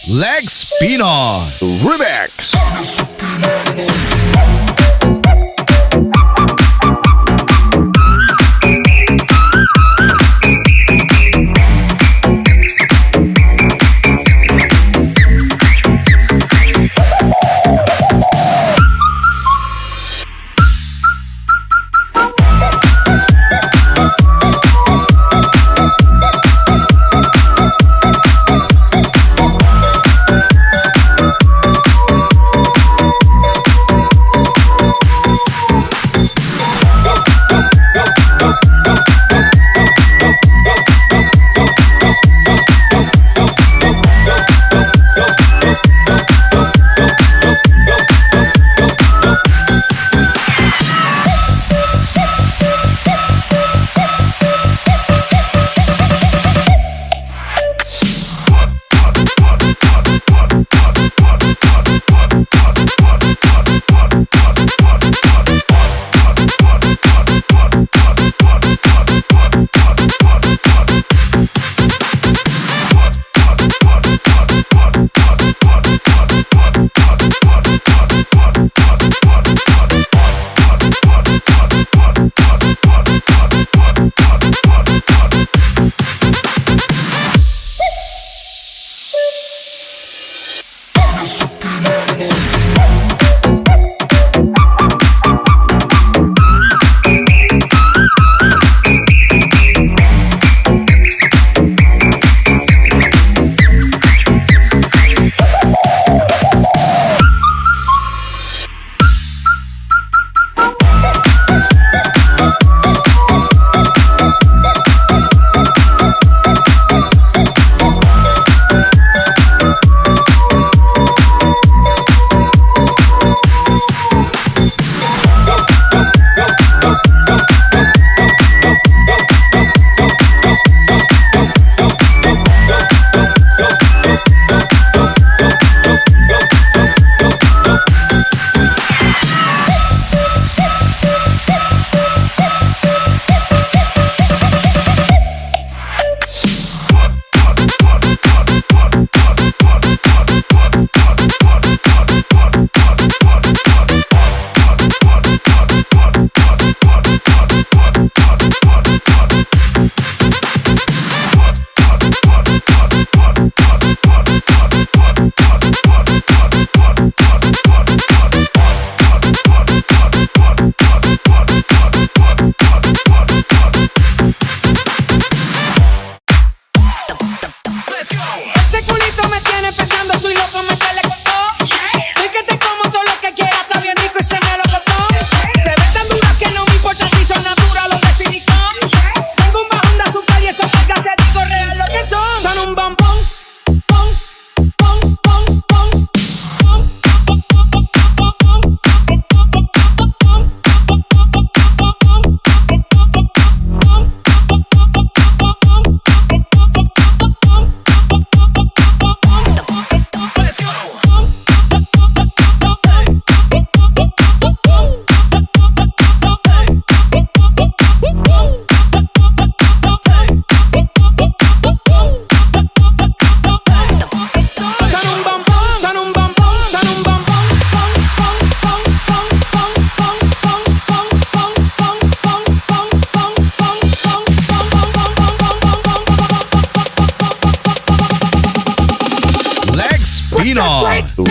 Leg Spinner Remix.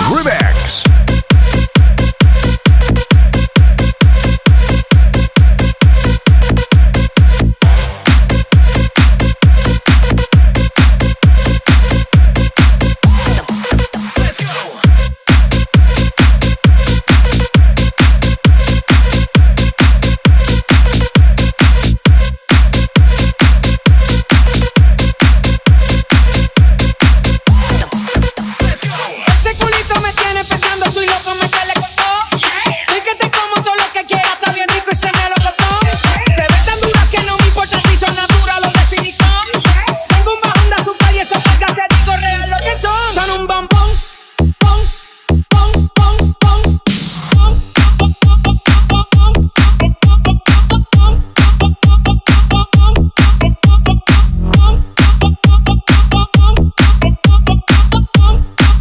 Remix. Ese culito me tiene pensando, estoy loco, meterle con todo. Es que te como todo lo que quieras, está bien rico y se me lo costó. Se ve tan dura que no me importa si son naturales o de silicón. Tengo un bajón de azúcar y esos palcacéticos real lo que son. Son un bombón, pom, pom, pom, pom, pom, pom, pom, pom, pom, pom, pom, pom, pom.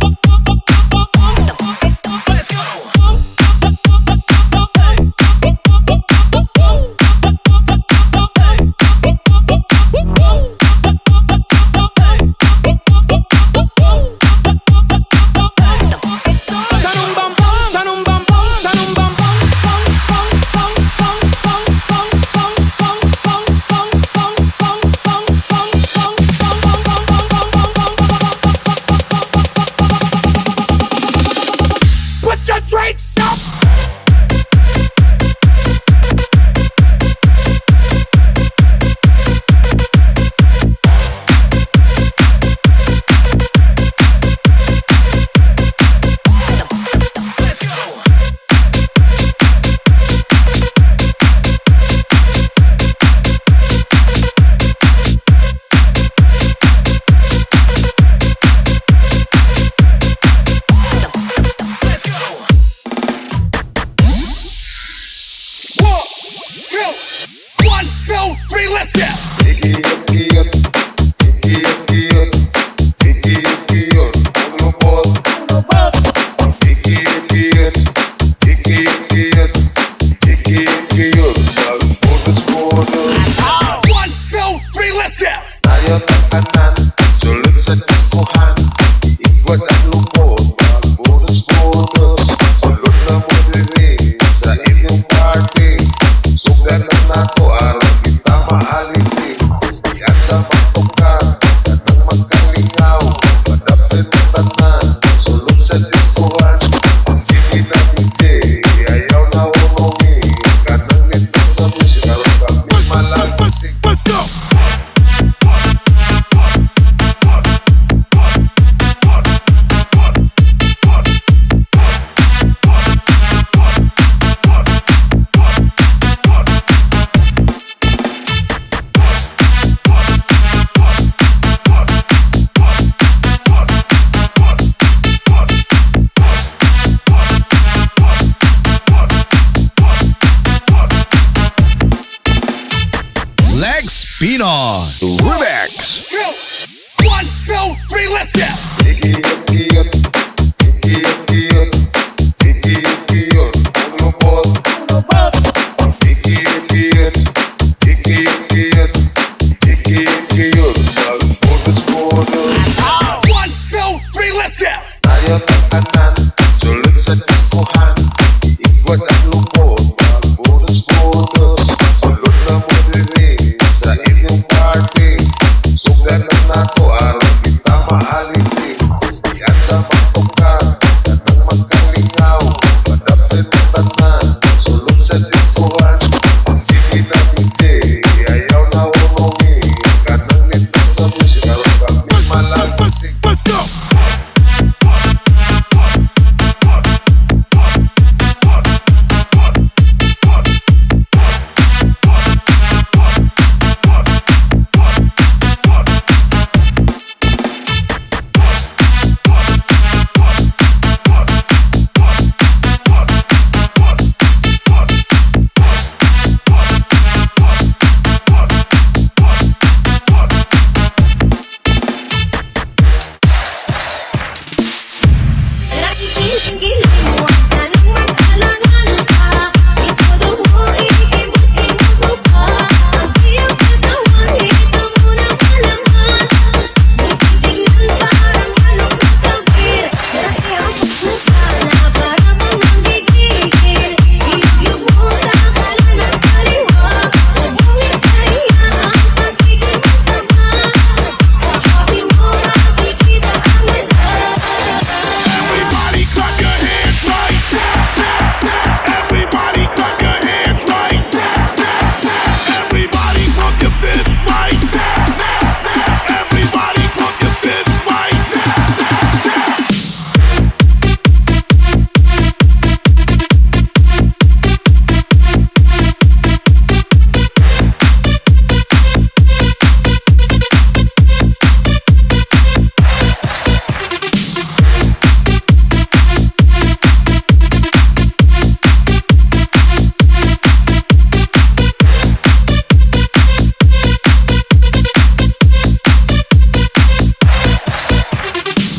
Let's go. Leg spin on remix. 1, 2, 3, let's go. One, two, three, let's go. Tayo takanan, sulit sa diskuhan. Iigwat at lukot, magbudos-budos. Sulod na mo diri sa inyong party. Sugan na nato, aron kita maaliti. Di anda magtukan, ganang magkalingaw. Padapit na tanan, sulod sa diskuhan. Sige na hindi, ayaw na umungi. Ganang nitong na music, aron kami malagisig. Let's go.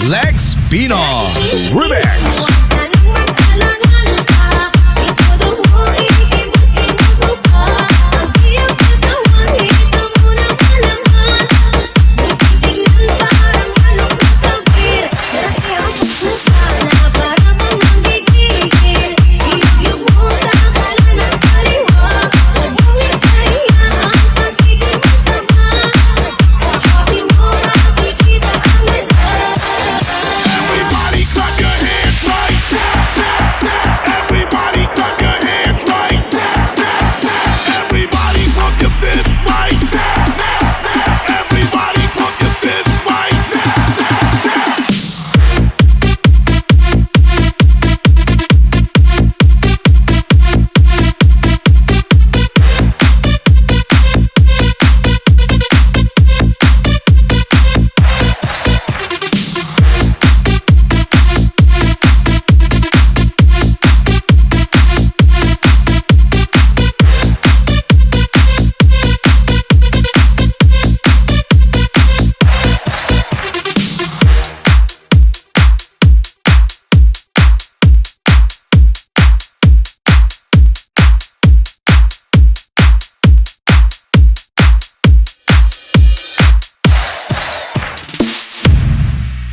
Leg spin on remix.